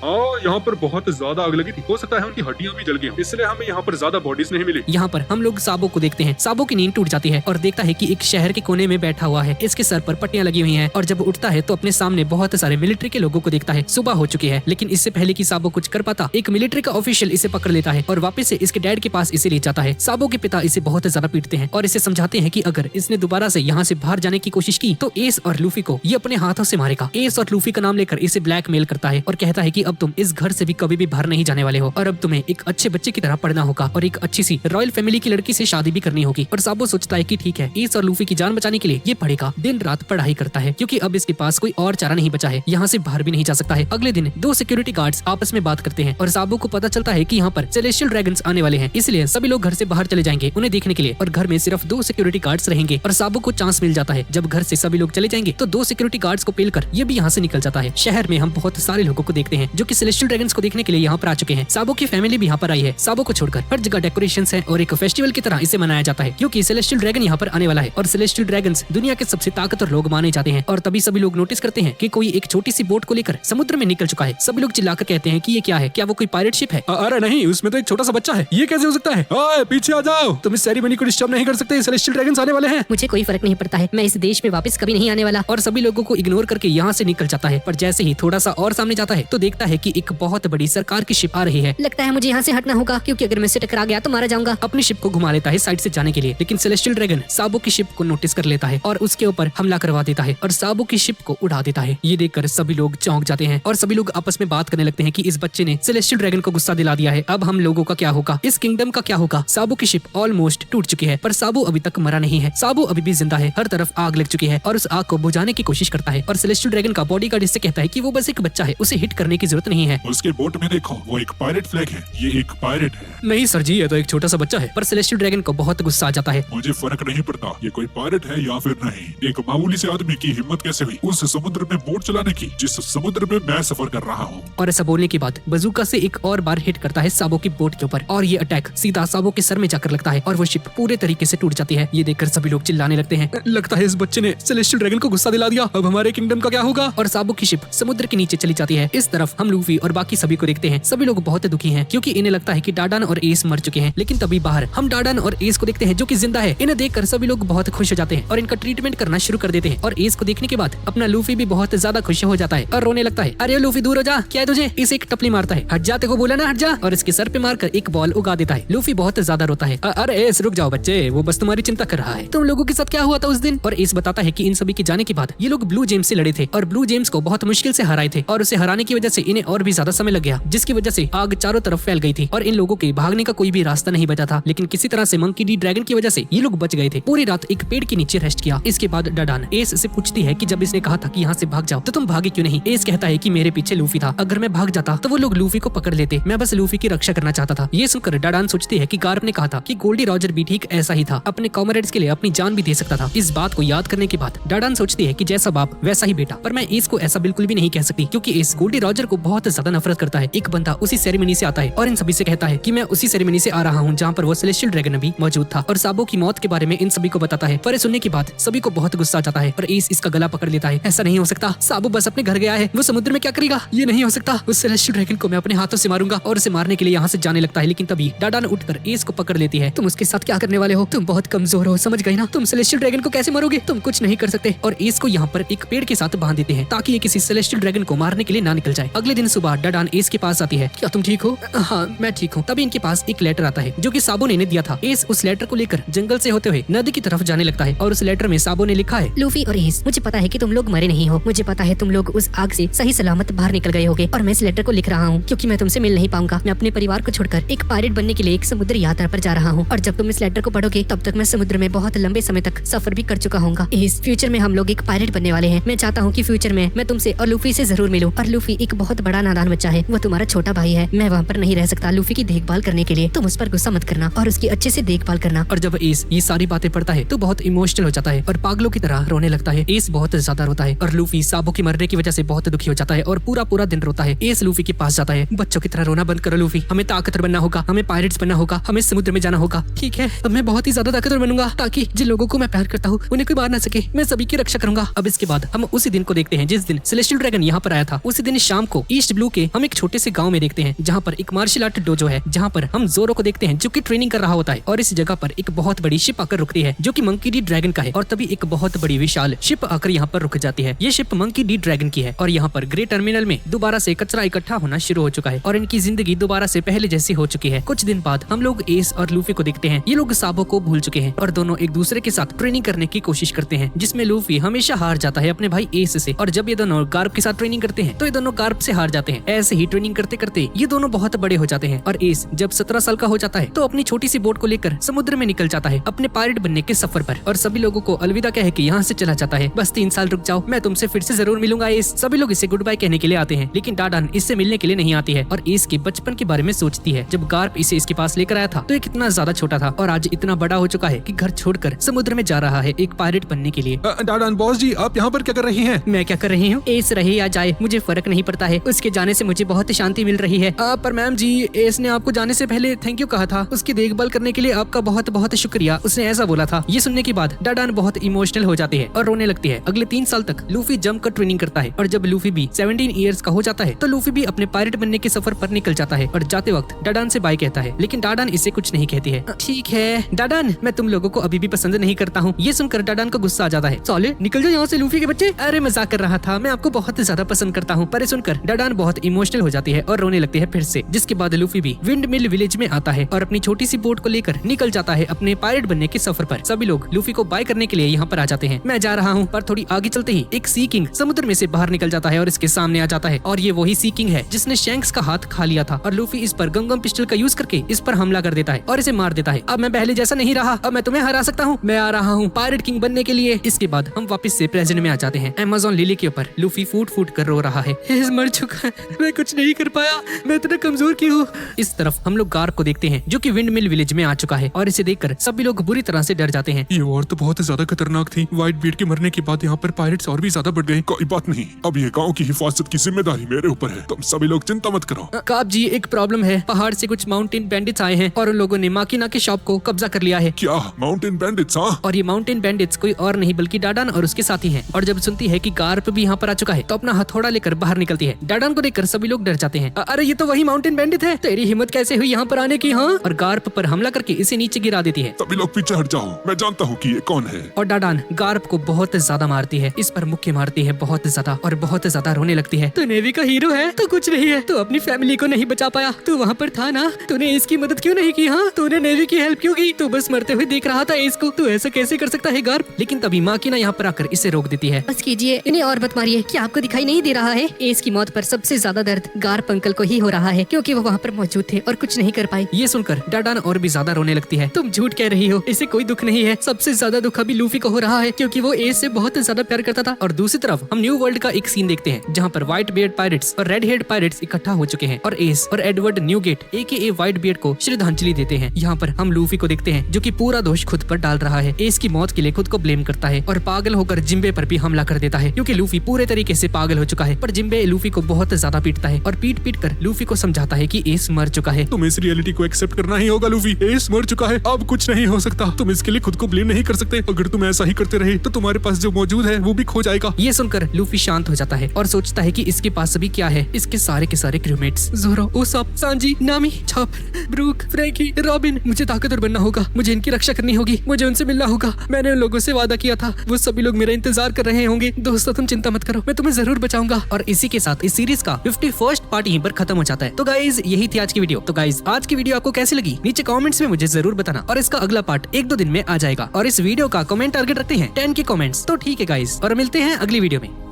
यहाँ पर बहुत ज्यादा आग लगी थी, हो सकता है उनकी हड्डियां भी जल गई, इसलिए हमें यहाँ पर ज्यादा बॉडीज नहीं मिली। यहाँ पर हम लोग साबो को देखते हैं। साबो की नींद टूट जाती है और देखता है कि एक शहर के कोने में बैठा हुआ है, इसके सर पर पट्टियां लगी हुई हैं और जब उठता है तो अपने सामने बहुत सारे मिलिट्री के लोगों को देखता है। सुबह हो चुकी है, लेकिन इससे पहले कि साबो कुछ कर पाता, एक मिलिट्री का ऑफिशियल इसे पकड़ लेता है और वापस से इसके डैड के पास इसे ले जाता है। साबो के पिता इसे बहुत ज्यादा पीटते हैं और इसे समझाते हैं कि अगर इसने दोबारा से यहाँ से बाहर जाने की कोशिश की तो एस और लूफी को ये अपने हाथों से मारेगा। एस और लूफी का नाम लेकर इसे ब्लैकमेल करता है और कहता है कि अब तुम इस घर से भी कभी भी बाहर नहीं जाने वाले हो और अब तुम्हें एक अच्छे बच्चे की तरह पढ़ना होगा और एक अच्छी सी रॉयल फैमिली की लड़की से शादी भी करनी होगी। और साबो सोचता है कि ठीक है, एस और लूफी की जान बचाने के लिए ये पढ़ेगा, दिन रात पढ़ाई करता है क्योंकि अब इसके पास कोई और चारा नहीं बचा है, यहाँ से बाहर भी नहीं जा सकता है। अगले दिन 2 सिक्योरिटी गार्ड्स आपस में बात करते हैं और साबो को पता चलता है कि यहाँ पर सेलेस्टियल ड्रैगन्स आने वाले हैं, इसलिए सभी लोग घर से बाहर चले जाएंगे उन्हें देखने के लिए और घर में सिर्फ 2 सिक्योरिटी गार्ड्स रहेंगे। और साबो को चांस मिल जाता है, जब घर से सभी लोग चले जाएंगे तो 2 सिक्योरिटी गार्ड्स को पेल कर ये भी यहाँ से निकल जाता है। शहर में हम बहुत सारे लोगों को देखते हैं जो कि सेलेस्टियल ड्रैगन्स को देखने के लिए यहाँ पर आ चुके हैं। साबो की फैमिली भी यहाँ पर आई है। साबो को छोड़कर हर जगह डेकोरेशंस हैं और एक फेस्टिवल की तरह इसे मनाया जाता है क्योंकि सेलेस्टियल ड्रैगन यहाँ पर आने वाला है और सेलेस्टियल ड्रैगन्स दुनिया के सबसे ताकतवर लोग माने जाते हैं। और तभी सभी लोग नोटिस करते हैं कि कोई एक छोटी सी बोट को लेकर समुद्र में निकल चुका है। सभी लोग चिल्लाकर कहते हैं कि ये क्या है, क्या वो कोई पायरेट शिप है? अरे नहीं, उसमें तो एक छोटा सा बच्चा है, ये कैसे हो सकता है? ओए पीछे आ जाओ, तुम इस सेरेमनी को डिस्टर्ब नहीं कर सकते, सेलेस्टियल ड्रैगन्स आने वाले हैं। मुझे कोई फर्क नहीं पड़ता है, मैं इस देश में वापस कभी नहीं आने वाला। और सभी लोगों को इग्नोर करके यहाँ से निकल जाता है। पर जैसे ही थोड़ा सा और सामने जाता है तो देखता है कि एक बहुत बड़ी सरकार की शिप आ रही है। लगता है मुझे यहाँ से हटना होगा क्योंकि अगर मैं इससे टकरा गया तो मारा जाऊंगा। अपनी शिप को घुमा लेता है साइड से जाने के लिए, लेकिन सेलेस्टियल ड्रैगन साबो की शिप को नोटिस कर लेता है और उसके ऊपर हमला करवा देता है और साबो की शिप शिप को उड़ा देता है। ये देखकर सभी लोग चौंक जाते हैं और सभी लोग आपस में बात करने लगते हैं कि इस बच्चे ने सेलेस्टियल ड्रैगन को गुस्सा दिला दिया है। अब हम लोगों का क्या होगा, इस किंगडम का क्या होगा। साबू की शिप ऑलमोस्ट टूट चुकी है, पर साबू अभी तक मरा नहीं है। साबू अभी भी जिंदा है, हर तरफ आग लग चुकी है और उस आग को बुझाने की कोशिश करता है। और सेलेस्टियल ड्रैगन का बॉडीगार्ड इससे कहता है कि वो बस एक बच्चा है, उसे हिट करने की जरूरत नहीं है। उसके बोट में देखो, वो एक पायरेट फ्लैग है। ये एक पायरेट है। नहीं सर जी, ये तो एक छोटा सा बच्चा है। पर सेलेस्टियल ड्रैगन को बहुत गुस्सा आ जाता है। मुझे फर्क नहीं पड़ता ये कोई पायरेट है या फिर नहीं। एक मामूली से आदमी की हिम्मत कैसे हुई उस समुद्र में बोट चलाने की, जिस समुद्र में मैं सफर कर रहा हूँ। और ऐसा बोलने के बाद बजूका से एक और बार हिट करता है साबो की बोट के ऊपर और ये अटैक सीधा साबो के सर में जाकर लगता है और वो शिप पूरे तरीके से टूट जाती है। ये देखकर सभी लोग चिल्लाने लगते हैं, लगता है इस बच्चे ने सेलेस्टियल ड्रैगन को गुस्सा दिला दिया, अब हमारे किंगडम का क्या होगा। और साबो की शिप समुद्र के नीचे चली जाती है। इस तरफ हम लूफी और बाकी सभी को देखते हैं। सभी लोग बहुत दुखी हैं क्योंकि इन्हें लगता है कि डाडान और एस मर चुके हैं। लेकिन तभी बाहर हम डाडान और एस को देखते हैं जो कि जिंदा है। इन्हें देखकर सभी लोग बहुत खुश हो जाते हैं और इनका ट्रीटमेंट करना शुरू कर देते हैं। और एस को देखने के बाद अपना लूफी भी बहुत ज्यादा खुश हो जाता है और रोने लगता है। अरे लूफी दूर हो जा, क्या है तुझे। इसे एक टपली मारता है, हट जाते को बोला ना, हट जा। और इसके सर पे मारकर एक बॉल उगा देता है। लूफी बहुत ज्यादा रोता है। अरे एस रुक जाओ बच्चे, वो बस तुम्हारी चिंता कर रहा है। तुम लोगों के साथ क्या हुआ था उस दिन। और एस बताता है कि इन सभी के जाने के बाद ये लोग ब्लू जेम्स से लड़े थे और ब्लू जेम्स को बहुत मुश्किल से हराए थे और उसे हराने की वजह से इन्हें और भी ज्यादा समय लग गया, जिसकी वजह से आग चारों तरफ फैल गई थी और इन लोगों के भागने का कोई भी रास्ता नहीं बचा था। लेकिन किसी तरह से मंकी डी ड्रैगन की वजह से ये लोग बच गए थे। पूरी रात एक पेड़ के नीचे रेस्ट किया। इसके बाद डाडान एस से पूछती है कि जब इसने कहा था कि यहाँ से भाग जाओ तो तुम भागे क्यों नहीं। एस कहता है कि मेरे पीछे लूफी था, अगर मैं भाग जाता तो वो लोग लूफी को पकड़ लेते, मैं बस लूफी की रक्षा करना चाहता था। ये सुनकर डाडान सोचती है कि गार्प ने कहा था कि गोल्डी रॉजर भी ठीक ऐसा ही था, अपने कॉमरेड्स के लिए अपनी जान भी दे सकता था। इस बात को याद करने के बाद डाडान सोचती है कि जैसा बाप वैसा ही बेटा। पर मैं एस को ऐसा बिल्कुल भी नहीं कह सकती क्योंकि एस गोल्डी रॉजर को बहुत ज्यादा नफरत करता है। एक बंदा उसी सेरेमनी से आता है और इन सभी से कहता है कि मैं उसी सेरेमनी से आ रहा हूँ जहाँ पर वो सेलेस्टियल ड्रैगन भी मौजूद था और साबो की मौत के बारे में इन सभी को बताता है। पर सुनने के बाद सभी को बहुत गुस्सा आ जाता है और एस इसका गला पकड़ लेता है। ऐसा नहीं हो सकता, साबो बस अपने घर गया है, वो समुद्र में क्या करेगा। ये नहीं हो सकता, उस सेलेस्टियल ड्रैगन को मैं अपने हाथों से मारूंगा। और उसे मारने के लिए यहाँ से जाने लगता है। लेकिन तभी डाडान उठकर एस को पकड़ लेती है। तुम उसके साथ क्या करने वाले हो, तुम बहुत कमजोर हो, समझ गई ना। तुम सेलेस्टियल ड्रैगन को कैसे मारोगे, तुम कुछ नहीं कर सकते। और एस को यहाँ पर एक पेड़ के साथ बांध देते हैं ताकि ये किसी सेलेस्टियल ड्रैगन को मारने के लिए ना निकल जाए। अगले दिन सुबह डाडान एस के पास आती है। क्या तुम ठीक हो। हाँ मैं ठीक हूँ। तभी इनके पास एक लेटर आता है जो कि साबो ने इन्हें दिया था। एस उस लेटर को लेकर जंगल से होते हुए नदी की तरफ जाने लगता है और उस लेटर में साबो ने लिखा है, लूफी और एस, मुझे पता है कि तुम लोग मरे नहीं हो। मुझे पता है तुम लोग उस आग से सही सलामत बाहर निकल गए होगे और मैं इस लेटर को लिख रहा हूँ क्योंकि मैं तुमसे मिल नहीं पाऊंगा। मैं अपने परिवार को छोड़कर एक पायरेट बनने के लिए एक समुद्री यात्रा पर जा रहा हूँ और जब तुम इस लेटर को पढ़ोगे तब तक मैं समुद्र में बहुत लंबे समय तक सफर भी कर चुका हूँ। इस फ्यूचर में हम लोग एक पायरेट बनने वाले हैं। मैं चाहता हूँ कि फ्यूचर में मैं तुमसे और लूफी से जरूर मिलूं। और लूफी एक बहुत बड़ा नादान बच्चा है, वो तुम्हारा छोटा भाई है। मैं वहाँ पर नहीं रह सकता लूफी की देखभाल करने के लिए। तुम उस पर गुस्सा मत करना और उसकी अच्छे से देखभाल करना। और जब एस ये सारी बातें पढ़ता है तो बहुत इमोशनल हो जाता है और पागलों की तरह रोने लगता है। एस बहुत ज्यादा रोता है और लूफी साबो की मरने की वजह से बहुत दुखी हो जाता है और पूरा दिन रोता है। एस लूफी के पास जाता है। बच्चों की तरह रोना बंद करो लूफी, हमें ताकतवर बनना होगा, हमें पायरेट्स बनना होगा, हमें समुद्र में जाना होगा। ठीक है, अब मैं बहुत ही ज्यादा ताकतवर बनूंगा ताकि जिन लोगों को मैं प्यार करता हूँ उन्हें कोई मार ना सके। मैं सभी की रक्षा करूंगा। अब इसके बाद हम उसी दिन को देखते हैं जिस दिन सेलेस्टियल ड्रैगन यहाँ पर आया था। उसी दिन शाम को ईस्ट ब्लू के हम एक छोटे से गाँव में देखते हैं जहाँ पर एक मार्शल आर्ट डोजो है, जहाँ पर हम जोरो को देखते हैं जो की ट्रेनिंग कर रहा होता है। और इस जगह पर एक बहुत बड़ी शिप आकर रुकती है जो की मंकी डी ड्रैगन का है। और तभी एक बहुत बड़ी विशाल शिप आकर यहाँ पर रुक जाती है। ये शिप मंकी डी ड्रैगन की है और यहाँ पर ग्रे टर्मिनल में दोबारा से कचरा इकट्ठा होना शुरू हो चुका है और इनकी जिंदगी दोबारा से पहले जैसी हो चुकी है। कुछ दिन बाद हम लोग एस और लूफी को देखते हैं। ये लोग साबो को भूल चुके हैं और दोनों एक दूसरे के साथ ट्रेनिंग करने की कोशिश करते हैं, जिसमें लूफी हमेशा हार जाता है अपने भाई एस से। और जब ये दोनों गार्प के साथ ट्रेनिंग करते हैं तो ये दोनों गार्प से हार जाते हैं। ऐसे ही ट्रेनिंग करते करते ये दोनों बहुत बड़े हो जाते हैं और एस जब 17 साल का हो जाता है तो अपनी छोटी सी बोट को लेकर समुद्र में निकल जाता है अपने पायरेट बनने के सफर पर और सभी लोगों को अलविदा कह के यहाँ से चला जाता है। बस 3 साल रुक जाओ, मैं तुमसे फिर से जरूर मिलूंगा एस। सभी लोग इसे गुड बाय कहने के लिए आते हैं लेकिन डाडान इससे मिलने के लिए नहीं आती है और एस के बचपन के बारे में सोचती है। जब गार्प इसे इसके पास लेकर आया था तो ये कितना ज्यादा छोटा था और आज इतना बड़ा हो चुका है कि घर छोड़कर समुद्र में जा रहा है एक पायरेट बनने के लिए। डाडान बॉस जी, आप यहाँ पर क्या कर रही हैं? मैं क्या कर रही हूँ, एस रहे या जाए मुझे फर्क नहीं पड़ता है। उसके जाने से मुझे बहुत शांति मिल रही है। पर मैम जी, एस ने आपको जाने से पहले थैंक यू कहा था। उसकी देखभाल करने के लिए आपका बहुत बहुत शुक्रिया, उसने ऐसा बोला था। ये सुनने के बाद डाडान बहुत इमोशनल हो जाती है और रोने लगती है। अगले 3 साल तक लूफी जंप कर ट्रेनिंग करता है और जब लूफी भी 17 ईयर्स का हो जाता है तो लूफी भी अपने पायरेट बनने के सफर पर निकल जाता है और जाते वक्त डाडान से बाय कहता है। लेकिन डाडान इसे कुछ नहीं कहती है। ठीक है डाडान, मैं तुम लोगों को अभी भी पसंद नहीं करता हूँ। ये सुनकर डाडान को गुस्सा आ जाता है। साले निकल जाओ यहाँ से लूफी के बच्चे। अरे मजाक कर रहा था, मैं आपको बहुत ज्यादा पसंद करता हूँ। पर सुनकर डाडान बहुत इमोशनल हो जाती है और रोने लगती है फिर से। जिसके बाद लूफी भी विंड मिल विलेज में आता है और अपनी छोटी सी बोट को लेकर निकल जाता है अपने पायरेट बनने के सफर पर। सभी लोग लूफी को बाय करने के लिए यहाँ पर आ जाते हैं। मैं जा रहा हूँ पर थोड़ी आगे चल चलते ही एक सी किंग समुद्र में से बाहर निकल जाता है और इसके सामने आ जाता है। और ये वही सी किंग है जिसने शैंक्स का हाथ खा लिया था। और लूफी इस पर गम पिस्टल का यूज करके इस पर हमला कर देता है और इसे मार देता है। अब मैं पहले जैसा नहीं रहा, अब मैं तुम्हें हरा सकता हूँ, मैं आ रहा हूँ पायरेट किंग बनने के लिए। इसके बाद हम वापस से प्रेजेंट में आ जाते हैं। अमेज़न लिली के ऊपर लूफी फूट फूट कर रो रहा है। मर चुका है, मैं कुछ नहीं कर पाया, मैं इतना कमजोर क्यों हूँ। इस तरफ हम लोग गार्प को देखते हैं जो कि विंड मिल विलेज में आ चुका है और इसे देखकर सभी लोग बुरी तरह से डर जाते हैं। ये वॉर तो बहुत ज्यादा खतरनाक थी। व्हाइट बीट के मरने के बाद यहाँ पर पायरेट्स और भी ज्यादा बढ़ गए। कोई बात नहीं, अब ये गांव की हिफाजत की जिम्मेदारी मेरे ऊपर है। तुम सभी लोग चिंता मत करो। काप जी, एक प्रॉब्लम है। पहाड़ से कुछ माउंटेन बैंडिट्स आए हैं और उन लोगों ने माकिना के शॉप को कब्जा कर लिया है। क्या माउंटेन बैंडिट्स? हाँ, और ये माउंटेन बैंडिट्स कोई और नहीं बल्कि डाडान और उसके साथी हैं। और जब सुनती है कि गार्प भी यहाँ पर आ चुका है तो अपना हथौड़ा लेकर बाहर निकलती है। डाडान को देखकर सभी लोग डर जाते हैं। अरे ये तो वही माउंटेन बैंडिट है, तेरी हिम्मत कैसे हुई यहाँ पर आने की? हाँ, और गार्प पर हमला करके इसे नीचे गिरा देती है। सभी लोग पीछे हट जाओ, मैं जानता हूँ कि ये कौन है। और डाडान गार्प को बहुत ज्यादा मारती है, इस पर मुक्के मारती है बहुत ज्यादा और बहुत ज्यादा रोने लगती है। तू नेवी का हीरो है तो कुछ नहीं है, तू अपनी फैमिली को नहीं बचा पाया, तू वहाँ पर था ना, तूने इसकी मदद क्यों नहीं की? हाँ, तूने नेवी की हेल्प क्यों की? तू बस मरते हुए देख रहा था इसको, तू ऐसा कैसे कर सकता है गार्प? लेकिन तभी माकिना यहाँ पर आकर इसे रोक देती है। बस कीजिए, इन्हें और मत मारिए। क्या आपको दिखाई नहीं दे रहा है? एस की मौत पर सबसे ज्यादा दर्द गार्प अंकल को ही हो रहा है क्योंकि वो वहाँ पर मौजूद थे और कुछ नहीं कर पाए। ये सुनकर डाडान और भी ज्यादा रोने लगती है। तुम झूठ कह रही हो, इसे कोई दुख नहीं है। सबसे ज्यादा दुख अभी लूफी को हो रहा है क्योंकि वो एस से बहुत ज्यादा प्यार करता था। और दूसरी तरफ हम न्यू वर्ल्ड का एक सीन देखते हैं जहाँ पर व्हाइट बियर्ड पायरेट्स और रेड हेड पायरेट्स इकट्ठा हो चुके हैं और एस और Edward NuGet AKA white beard को श्रद्धांजलि देते हैं। यहाँ पर हम लूफी को देखते हैं जो कि पूरा दोष खुद पर डाल रहा है। एस की मौत के लिए खुद को ब्लेम करता है और पागल होकर जिम्बे पर भी हमला कर देता है क्योंकि लूफी पूरे तरीके से पागल हो चुका है। पर जिम्बे लूफी को बहुत ज्यादा पीटता है और पीट पीट कर लूफी को समझाता है कि एस मर चुका है। तुम इस रियलिटी को एक्सेप्ट करना ही होगा लूफी। एस मर चुका है, अब कुछ नहीं हो सकता। तुम इसके लिए खुद को ब्लेम नहीं कर सकते। अगर तुम ऐसा ही करते रहे तो तुम्हारे पास जो मौजूद है वो भी खो जाएगा। ये सुनकर लूफी शांत हो जाता है और सोचता है कि इसके पास अभी क्या है, इसके सारे के सारे क्रूमेट्स ज़ोरो, उसॉप, सांजी, नामी, चॉपर, ब्रूक, फ्रैंकी, रॉबिन। मुझे ताकतवर बनना होगा, मुझे इनकी रक्षा करनी होगी, मुझे उनसे मिलना होगा। मैंने उन लोगों से वादा किया था, वो सभी लोग मेरा इंतजार कर रहे होंगे। दोस्तों तुम चिंता मत करो, मैं तुम्हें जरूर बचाऊंगा। और इसी के साथ इस सीरीज का 51st पार्ट यहीं पर खत्म हो जाता है। तो गाइज यही थी आज की वीडियो। तो गाइज आज की वीडियो आपको कैसी लगी नीचे कमेंट्स में मुझे जरूर बताना और इसका अगला पार्ट 1-2 दिन में आ जाएगा। और इस वीडियो का कमेंट टारगेट रखते हैं 10 के कमेंट्स। तो ठीक है गाइज, और मिलते हैं अगली वीडियो में।